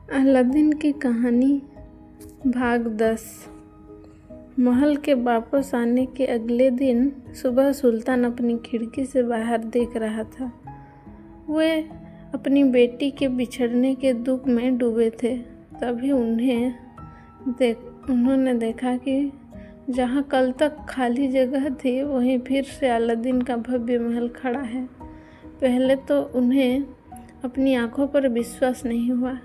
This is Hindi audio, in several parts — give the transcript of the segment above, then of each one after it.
अलादीन की कहानी भाग 10। महल के वापस आने के अगले दिन सुबह सुल्तान अपनी खिड़की से बाहर देख रहा था। वे अपनी बेटी के बिछड़ने के दुख में डूबे थे। तभी उन्होंने देखा कि जहाँ कल तक खाली जगह थी वहीं फिर से अलादीन का भव्य महल खड़ा है। पहले तो उन्हें अपनी आंखों पर विश्वास नहीं हुआ,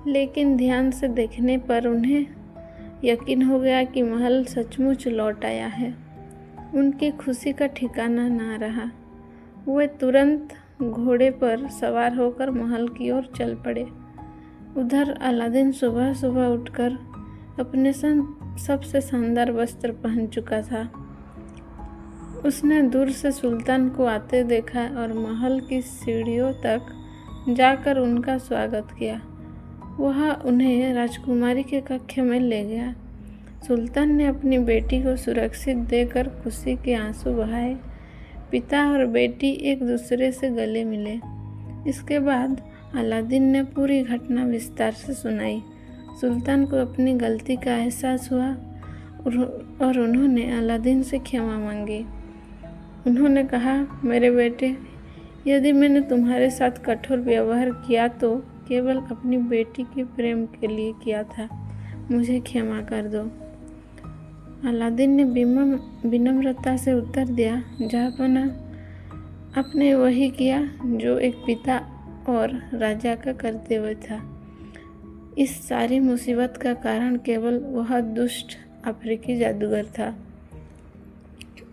लेकिन ध्यान से देखने पर उन्हें यकीन हो गया कि महल सचमुच लौट आया है। उनकी खुशी का ठिकाना ना रहा। वे तुरंत घोड़े पर सवार होकर महल की ओर चल पड़े। उधर अलादीन सुबह सुबह उठकर अपने सबसे शानदार वस्त्र पहन चुका था। उसने दूर से सुल्तान को आते देखा और महल की सीढ़ियों तक जाकर उनका स्वागत किया। वह उन्हें राजकुमारी के कक्ष में ले गया। सुल्तान ने अपनी बेटी को सुरक्षित देकर खुशी के आंसू बहाए। पिता और बेटी एक दूसरे से गले मिले। इसके बाद अलादीन ने पूरी घटना विस्तार से सुनाई। सुल्तान को अपनी गलती का एहसास हुआ और उन्होंने अलादीन से क्षमा मांगी। उन्होंने कहा, मेरे बेटे, यदि मैंने तुम्हारे साथ कठोर व्यवहार किया तो केवल अपनी बेटी के प्रेम के लिए किया था। मुझे क्षमा कर दो। अलादीन ने विनम्रता से उत्तर दिया, जहाँपना, आपने वही किया जो एक पिता और राजा का कर्तव्य था। इस सारी मुसीबत का कारण केवल वह दुष्ट अफ्रीकी जादूगर था।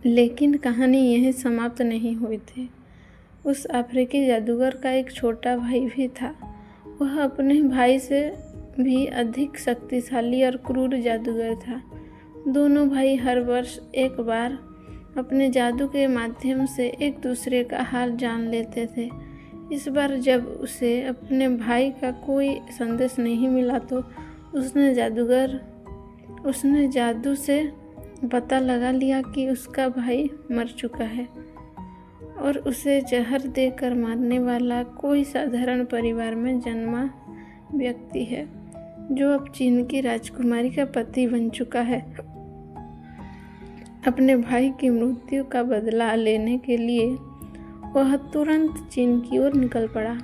लेकिन कहानी यहीं समाप्त नहीं हुई थी। उस अफ्रीकी जादूगर का एक छोटा भाई भी था। वह अपने भाई से भी अधिक शक्तिशाली और क्रूर जादूगर था। दोनों भाई हर वर्ष एक बार अपने जादू के माध्यम से एक दूसरे का हाल जान लेते थे। इस बार जब उसे अपने भाई का कोई संदेश नहीं मिला तो उसने जादू से पता लगा लिया कि उसका भाई मर चुका है और उसे जहर देकर मारने वाला कोई साधारण परिवार में जन्मा व्यक्ति है, जो अब चीन की राजकुमारी का पति बन चुका है। अपने भाई की मृत्यु का बदला लेने के लिए वह तुरंत चीन की ओर निकल पड़ा।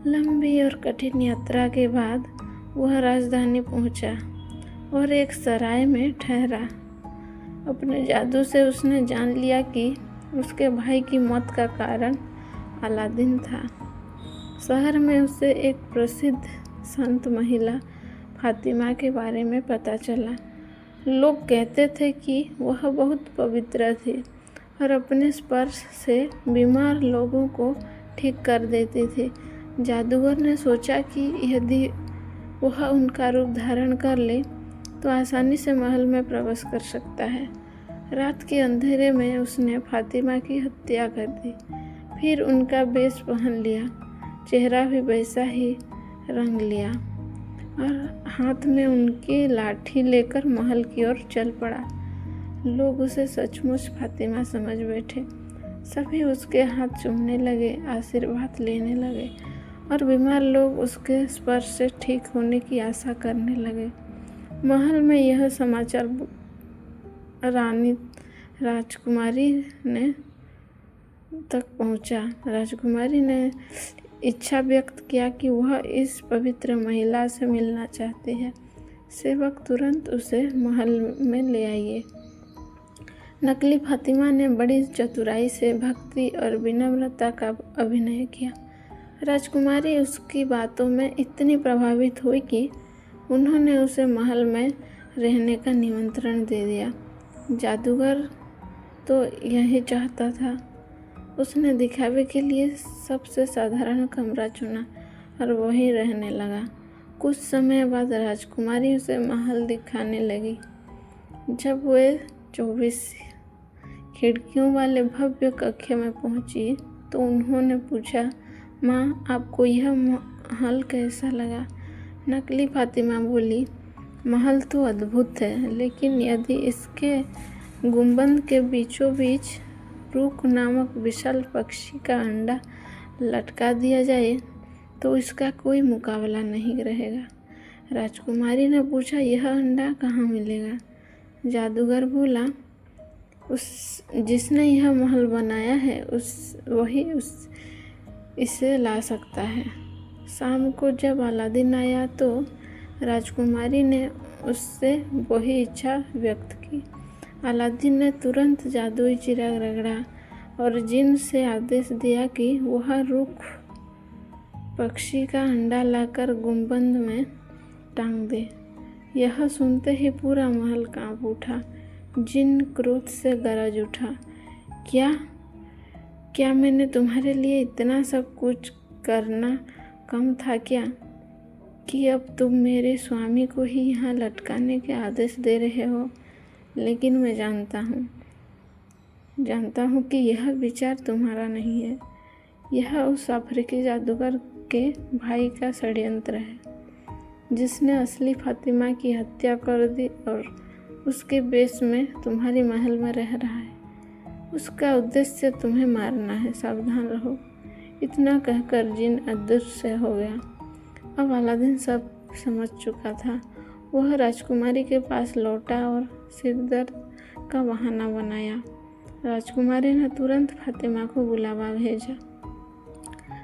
लंबी और कठिन यात्रा के बाद वह राजधानी पहुंचा और एक सराय में ठहरा। अपने जादू से उसने जान लिया कि उसके भाई की मौत का कारण अलादीन था। शहर में उसे एक प्रसिद्ध संत महिला फातिमा के बारे में पता चला। लोग कहते थे कि वह बहुत पवित्र थी और अपने स्पर्श से बीमार लोगों को ठीक कर देती थी। जादूगर ने सोचा कि यदि वह उनका रूप धारण कर ले तो आसानी से महल में प्रवेश कर सकता है। रात के अंधेरे में उसने फातिमा की हत्या कर दी, फिर उनका वेश पहन लिया, चेहरा भी वैसा ही रंग लिया और हाथ में उनकी लाठी लेकर महल की ओर चल पड़ा। लोग उसे सचमुच फातिमा समझ बैठे। सभी उसके हाथ चूमने लगे, आशीर्वाद लेने लगे और बीमार लोग उसके स्पर्श से ठीक होने की आशा करने लगे। महल में यह समाचार रानी राजकुमारी ने तक पहुंचा। राजकुमारी ने इच्छा व्यक्त किया कि वह इस पवित्र महिला से मिलना चाहती है। सेवक तुरंत उसे महल में ले आइए। नकली फातिमा ने बड़ी चतुराई से भक्ति और विनम्रता का अभिनय किया। राजकुमारी उसकी बातों में इतनी प्रभावित हुई कि उन्होंने उसे महल में रहने का निमंत्रण दे दिया। जादूगर तो यही चाहता था। उसने दिखावे के लिए सबसे साधारण कमरा चुना और वहीं रहने लगा। कुछ समय बाद राजकुमारी उसे महल दिखाने लगी। जब वे 24 खिड़कियों वाले भव्य कक्ष में पहुंची तो उन्होंने पूछा, माँ, आपको यह महल कैसा लगा? नकली फातिमा बोली, महल तो अद्भुत है, लेकिन यदि इसके गुंबद के बीचों बीच रूक नामक विशाल पक्षी का अंडा लटका दिया जाए तो इसका कोई मुकाबला नहीं रहेगा। राजकुमारी ने पूछा, यह अंडा कहाँ मिलेगा? जादूगर बोला, उस जिसने यह महल बनाया है वही इसे ला सकता है। शाम को जब अलादीन आया तो राजकुमारी ने उससे वही इच्छा व्यक्त की। अलादीन ने तुरंत जादुई चिराग रगड़ा और जिन से आदेश दिया कि वह रुख पक्षी का अंडा लाकर गुंबद में टांग दे। यह सुनते ही पूरा महल कांप उठा। जिन क्रोध से गरज उठा, क्या मैंने तुम्हारे लिए इतना सब कुछ करना कम था क्या, कि अब तुम मेरे स्वामी को ही यहाँ लटकाने के आदेश दे रहे हो? लेकिन मैं जानता हूँ कि यह विचार तुम्हारा नहीं है। यह उस अफ्रीकी जादूगर के भाई का षड्यंत्र है, जिसने असली फातिमा की हत्या कर दी और उसके बेस में तुम्हारी महल में रह रहा है। उसका उद्देश्य तुम्हें मारना है, सावधान रहो। इतना कहकर जिन अदृश्य हो गया। अब अलादीन सब समझ चुका था। वह राजकुमारी के पास लौटा और सिरदर्द का बहाना बनाया। राजकुमारी ने तुरंत फातिमा को बुलावा भेजा।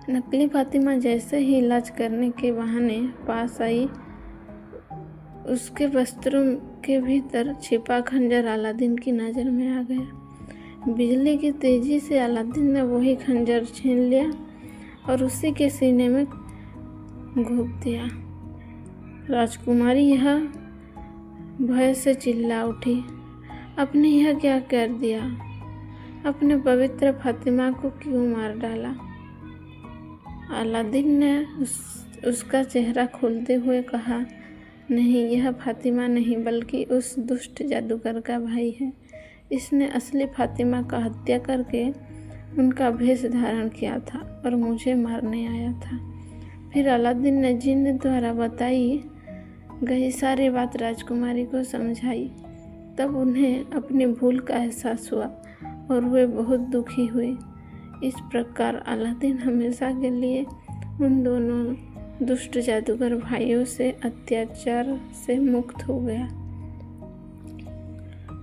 नकली फातिमा जैसे ही इलाज करने के बहाने पास आई, उसके वस्त्रों के भीतर छिपा खंजर अलादीन की नज़र में आ गया। बिजली की तेजी से अलादीन ने वही खंजर छीन लिया और उसी के सीने में घोंप दिया। राजकुमारी यह भय से चिल्ला उठी, आपने यह क्या कर दिया? अपने पवित्र फातिमा को क्यों मार डाला? अलादीन ने उसका चेहरा खोलते हुए कहा, नहीं, यह फातिमा नहीं बल्कि उस दुष्ट जादूगर का भाई है। इसने असली फातिमा का हत्या करके उनका भेष धारण किया था और मुझे मारने आया था। फिर अलादीन ने जिन्न द्वारा बताई गई सारी बात राजकुमारी को समझाई। तब उन्हें अपनी भूल का एहसास हुआ और वे बहुत दुखी हुए। इस प्रकार अलादीन हमेशा के लिए उन दोनों दुष्ट जादूगर भाइयों से अत्याचार से मुक्त हो गया।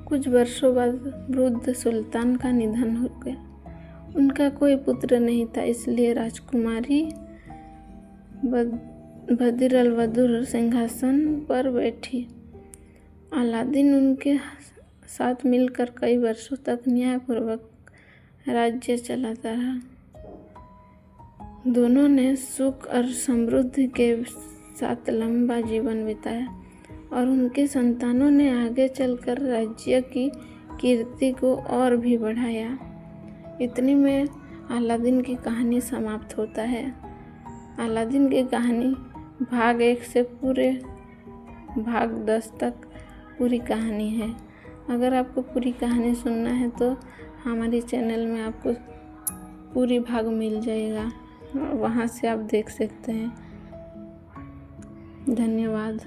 कुछ वर्षों बाद वृद्ध सुल्तान का निधन हो गया। उनका कोई पुत्र नहीं था, इसलिए राजकुमारी बदिर अल-बदूर सिंहासन पर बैठी। अलादीन उनके साथ मिलकर कई वर्षों तक न्यायपूर्वक राज्य चलाता रहा। दोनों ने सुख और समृद्धि के साथ लंबा जीवन बिताया और उनके संतानों ने आगे चलकर राज्य की कीर्ति को और भी बढ़ाया। इतनी में अलादीन की कहानी समाप्त होता है। अलादीन की कहानी भाग 1 से पूरे भाग 10 तक पूरी कहानी है। अगर आपको पूरी कहानी सुनना है तो हमारे चैनल में आपको पूरी भाग मिल जाएगा, वहाँ से आप देख सकते हैं। धन्यवाद।